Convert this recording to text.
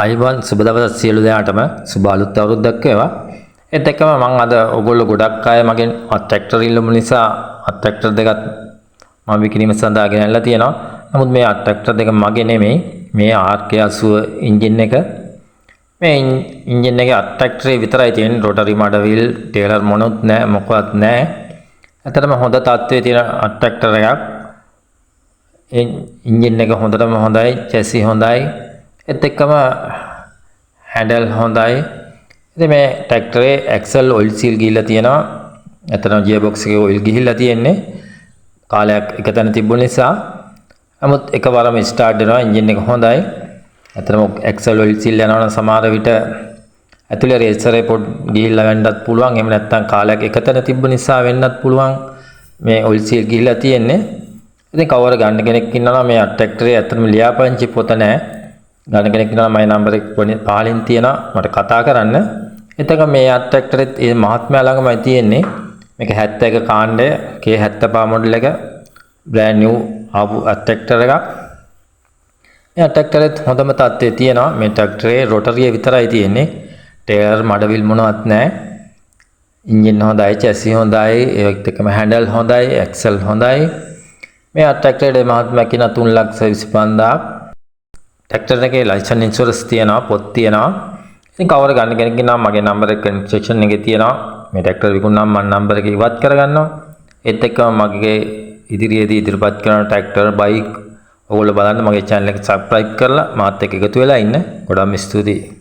අයිබෝන් සුබ දවසක් සියලු දෙනාටම සුබ අලුත් අවුරුද්දක් වේවා. ඒත් එක්කම මම අද ඔයගොල්ලෝ ගොඩක් අය මගෙන් ට්‍රැක්ටර් ඉල්ලුම නිසා ට්‍රැක්ටර් දෙකක් මම විකිණීම සඳහා ගෙනල්ලා තියෙනවා. නමුත් මේ ට්‍රැක්ටර් දෙක මගේ නෙමෙයි. මේ RK80 එන්ජින් එක. මේ එන්ජින් එකේ ට්‍රැක්ටරේ විතරයි තියෙන්නේ. රොටරි මඩ වීල්, ටේලර් මොනොත් නැහැ, මොකවත් නැහැ. ඇත්තටම හොඳ තත්ත්වයේ තියෙන ට්‍රැක්ටර් එකක්. එන්ජින් එක හොඳටම හොඳයි, චැසි හොඳයි. ඒත් එක්කම හැන්ඩල් හොඳයි. ඉතින් මේ ට්‍රැක්ටරේ ඇක්සල් ඔයිල් සීල් ගිහිල්ලා තියෙනවා. ඇත්තටම ගියර් බොක්ස් එකේ ඔයිල් ගිහිල්ලා තියෙන්නේ. කාලයක් එක තැන තිබුණ නිසා. නමුත් එකවරම ස්ටාර්ට් වෙනවා. එන්ජින් එක හොඳයි. ඇත්තටම ඇක්සල් ඔයිල් සීල් යනවනම් සමහර විට ඇතුලේ රේසරේ පොඩ් ගිහිල්ලා වෙන්නත් පුළුවන්. එහෙම නැත්නම් කාලයක් එක තැන තිබ්බ නිසා වෙන්නත් පුළුවන්. මේ ඔයිල් සීල් ගිහිල්ලා තියෙන්නේ. ඉතින් කවර ගන්න කෙනෙක් ඉන්නවා නම් මේ ට්‍රැක්ටරේ ඇත්තටම ලියාපදිංචි පොත නැහැ. ගන්න කෙනෙක් ඉන්නවා මගේ නම්බර එක පහලින් තියෙනවා මට කතා කරන්න. එතකොට මේ ට්‍රැක්ටරෙත් මේ මහත්මයා ළඟමයි තියෙන්නේ. මේක 71 කාණ්ඩය K75 මොඩල් එක බ්‍රෑන්ඩ් නිව් ආපු ට්‍රැක්ටර් එකක්. මේ ට්‍රැක්ටරෙත් හොඳම තත්ත්වයේ තියෙනවා. මේ ට්‍රැක්ටරේ රොටරිය විතරයි තියෙන්නේ. ටේලර් මඩවිල් මොනවත් නැහැ. එන්ජින් හොඳයි, චැසි හොඳයි, ඒත් එක්කම හැන්ඩල් හොඳයි, ඇක්සල් හොඳයි. මේ ට්‍රැක්ටරේ මහත්මයා කියන 3,25,000ක්. ට්‍රැක්ටර් එකේ ලයිසන්ස් ඉන්ෂුරන්ස් තියෙනවා, පොත් තියෙනවා. ඉතින් කවර ගන්න කෙනෙක් ඉන්නවා මගේ නම්බර එක කමෙන්ට් සෙක්ෂන් එකේ තියෙනවා. මේ ට්‍රැක්ටර් විකුණනම් මම නම්බර එක ඉවත් කරගන්නවා. ඒත් එක්කම මගේ ඉදිරියේදී ඉදිරිපත් කරන ට්‍රැක්ටර් බයික් ඔයගොල්ලෝ බලන්න මගේ channel එක subscribe කරලා මාත් එක්ක එකතු වෙලා ඉන්න. ගොඩාක් ස්තුතියි.